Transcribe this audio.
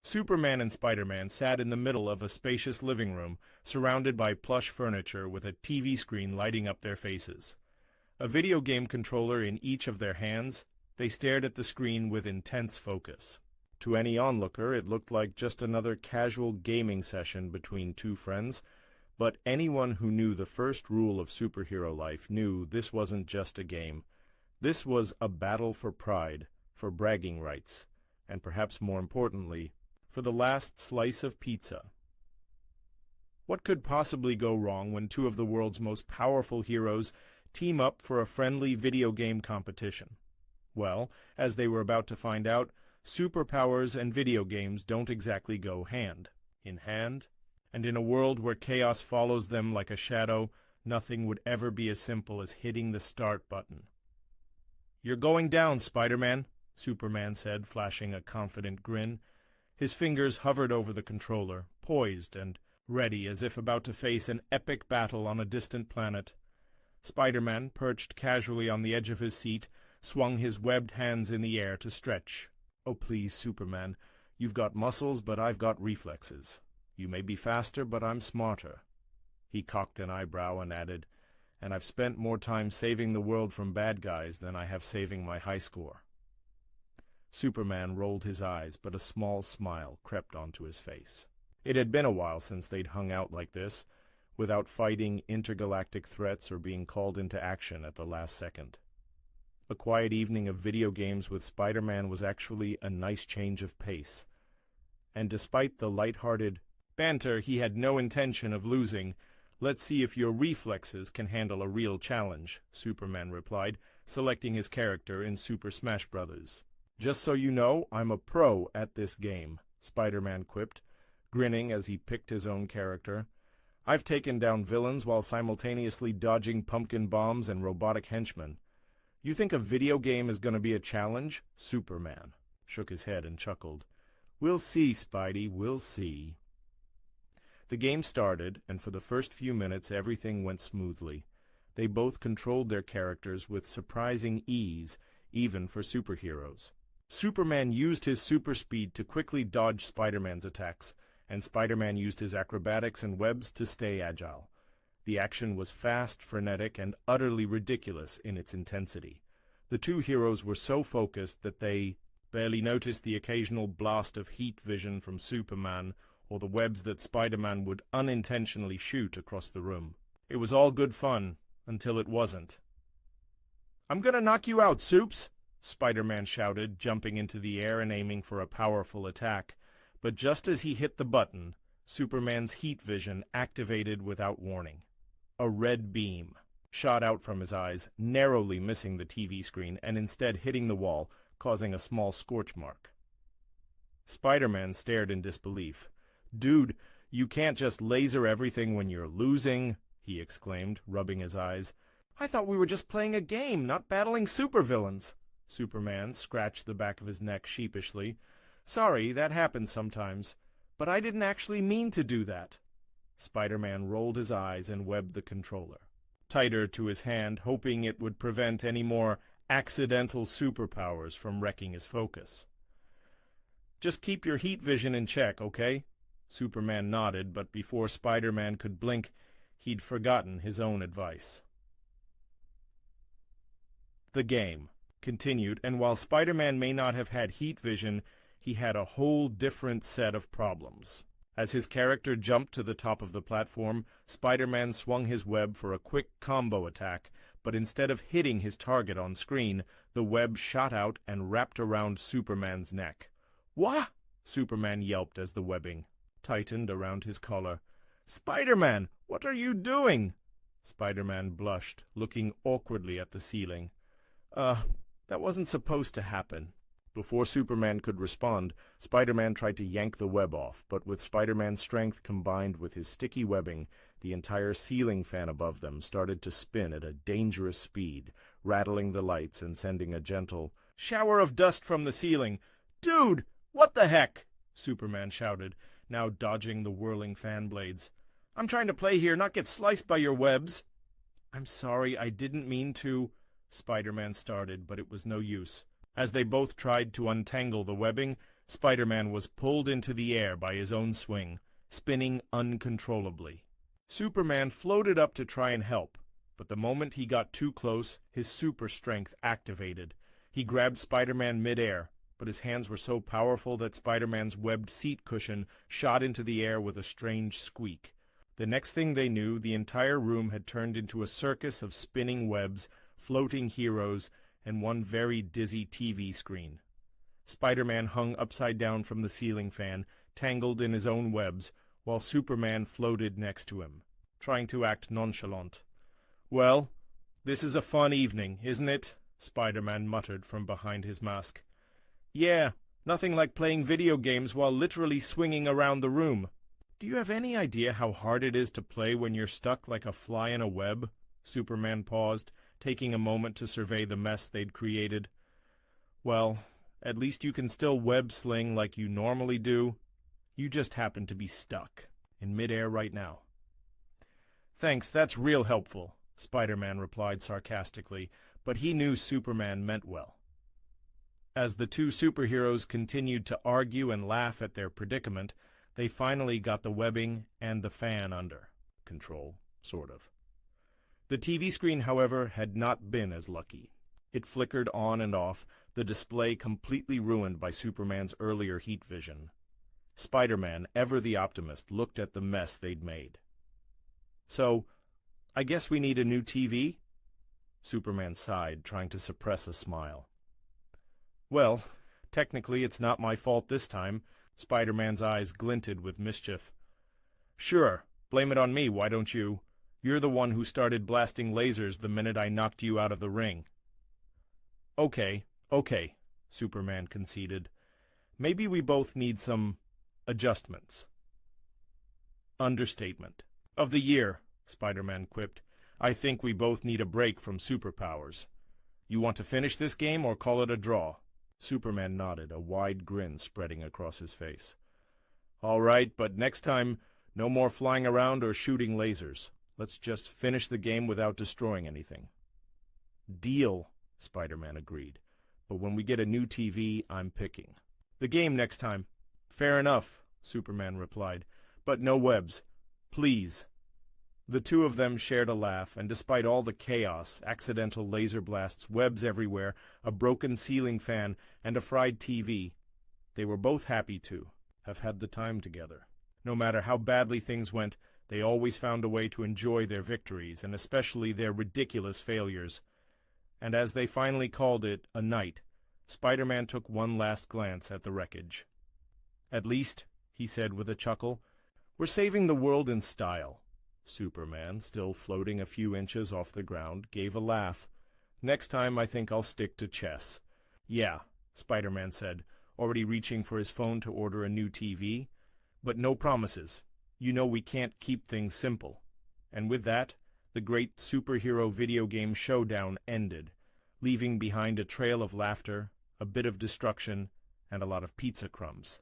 Superman and Spider-Man sat in the middle of a spacious living room, surrounded by plush furniture with a TV screen lighting up their faces. A video game controller in each of their hands, they stared at the screen with intense focus. To any onlooker, it looked like just another casual gaming session between two friends, but anyone who knew the first rule of superhero life knew this wasn't just a game. This was a battle for pride, for bragging rights, and perhaps more importantly, for the last slice of pizza. What could possibly go wrong when two of the world's most powerful heroes team up for a friendly video game competition? Well, as they were about to find out, superpowers and video games don't exactly go hand in hand, and in a world where chaos follows them like a shadow, nothing would ever be as simple as hitting the start button. "You're going down, Spider-Man," Superman said, flashing a confident grin. His fingers hovered over the controller, poised and ready as if about to face an epic battle on a distant planet. Spider-Man, perched casually on the edge of his seat, swung his webbed hands in the air to stretch. "Oh, please, Superman. You've got muscles, but I've got reflexes. You may be faster, but I'm smarter." He cocked an eyebrow and added, "And I've spent more time saving the world from bad guys than I have saving my high score." Superman rolled his eyes, but a small smile crept onto his face. It had been a while since they'd hung out like this, without fighting intergalactic threats or being called into action at the last second. A quiet evening of video games with Spider-Man was actually a nice change of pace. And despite the light-hearted banter, he had no intention of losing. "Let's see if your reflexes can handle a real challenge," Superman replied, selecting his character in Super Smash Bros. "Just so you know, I'm a pro at this game," Spider-Man quipped, grinning as he picked his own character. "I've taken down villains while simultaneously dodging pumpkin bombs and robotic henchmen. You think a video game is going to be a challenge?" Superman shook his head and chuckled. "We'll see, Spidey, we'll see." The game started, and for the first few minutes everything went smoothly. They both controlled their characters with surprising ease, even for superheroes. Superman used his super speed to quickly dodge Spider-Man's attacks, and Spider-Man used his acrobatics and webs to stay agile. The action was fast, frenetic, and utterly ridiculous in its intensity. The two heroes were so focused that they barely noticed the occasional blast of heat vision from Superman or the webs that Spider-Man would unintentionally shoot across the room. It was all good fun, until it wasn't. "I'm gonna knock you out, Supes!" Spider-Man shouted, jumping into the air and aiming for a powerful attack. But just as he hit the button, Superman's heat vision activated without warning. A red beam shot out from his eyes, narrowly missing the TV screen and instead hitting the wall, causing a small scorch mark. Spider-Man stared in disbelief. "Dude, you can't just laser everything when you're losing," he exclaimed, rubbing his eyes. "I thought we were just playing a game, not battling supervillains." Superman scratched the back of his neck sheepishly. "Sorry, that happens sometimes, but I didn't actually mean to do that." Spider-Man rolled his eyes and webbed the controller tighter to his hand, hoping it would prevent any more accidental superpowers from wrecking his focus. "Just keep your heat vision in check, okay?" Superman nodded, but before Spider-Man could blink, he'd forgotten his own advice. The game continued, and while Spider-Man may not have had heat vision, he had a whole different set of problems. As his character jumped to the top of the platform, Spider-Man swung his web for a quick combo attack, but instead of hitting his target on screen, the web shot out and wrapped around Superman's neck. "Wah!" Superman yelped as the webbing tightened around his collar. "Spider-Man, what are you doing?" Spider-Man blushed, looking awkwardly at the ceiling. That wasn't supposed to happen." Before Superman could respond, Spider-Man tried to yank the web off, but with Spider-Man's strength combined with his sticky webbing, the entire ceiling fan above them started to spin at a dangerous speed, rattling the lights and sending a gentle shower of dust from the ceiling. "Dude, what the heck?" Superman shouted, now dodging the whirling fan blades. "I'm trying to play here, not get sliced by your webs." "I'm sorry, I didn't mean to," Spider-Man started, but it was no use. As they both tried to untangle the webbing, Spider-Man was pulled into the air by his own swing, spinning uncontrollably. Superman floated up to try and help, but the moment he got too close, his super strength activated. He grabbed Spider-Man mid-air, but his hands were so powerful that Spider-Man's webbed seat cushion shot into the air with a strange squeak. The next thing they knew, the entire room had turned into a circus of spinning webs, floating heroes, and one very dizzy TV screen. Spider-Man hung upside down from the ceiling fan, tangled in his own webs, while Superman floated next to him, trying to act nonchalant. "Well, this is a fun evening, isn't it?" Spider-Man muttered from behind his mask. "Yeah, nothing like playing video games while literally swinging around the room." "Do you have any idea how hard it is to play when you're stuck like a fly in a web?" Superman paused, taking a moment to survey the mess they'd created. "Well, at least you can still web sling like you normally do. You just happen to be stuck in midair right now." "Thanks, that's real helpful," Spider-Man replied sarcastically, but he knew Superman meant well. As the two superheroes continued to argue and laugh at their predicament, they finally got the webbing and the fan under control, sort of. The TV screen, however, had not been as lucky. It flickered on and off, the display completely ruined by Superman's earlier heat vision. Spider-Man, ever the optimist, looked at the mess they'd made. "So, I guess we need a new TV?" Superman sighed, trying to suppress a smile. "Well, technically it's not my fault this time." Spider-Man's eyes glinted with mischief. "Sure, blame it on me, why don't you? You're the one who started blasting lasers the minute I knocked you out of the ring." Okay, Superman conceded. "Maybe we both need some adjustments." "Understatement of the year," Spider-Man quipped. "I think we both need a break from superpowers. You want to finish this game or call it a draw?" Superman nodded, a wide grin spreading across his face. "All right, but next time, no more flying around or shooting lasers. Let's just finish the game without destroying anything." "Deal," Spider-Man agreed. "But when we get a new TV, I'm picking." "The game next time." "Fair enough," Superman replied. "But no webs. Please." The two of them shared a laugh, and despite all the chaos, accidental laser blasts, webs everywhere, a broken ceiling fan, and a fried TV, they were both happy to have had the time together. No matter how badly things went, they always found a way to enjoy their victories, and especially their ridiculous failures. And as they finally called it a night, Spider-Man took one last glance at the wreckage. "At least," he said with a chuckle, "we're saving the world in style." Superman, still floating a few inches off the ground, gave a laugh. "Next time I think I'll stick to chess." "Yeah," Spider-Man said, already reaching for his phone to order a new TV. "But no promises. You know we can't keep things simple." And with that, the great superhero video game showdown ended, leaving behind a trail of laughter, a bit of destruction, and a lot of pizza crumbs.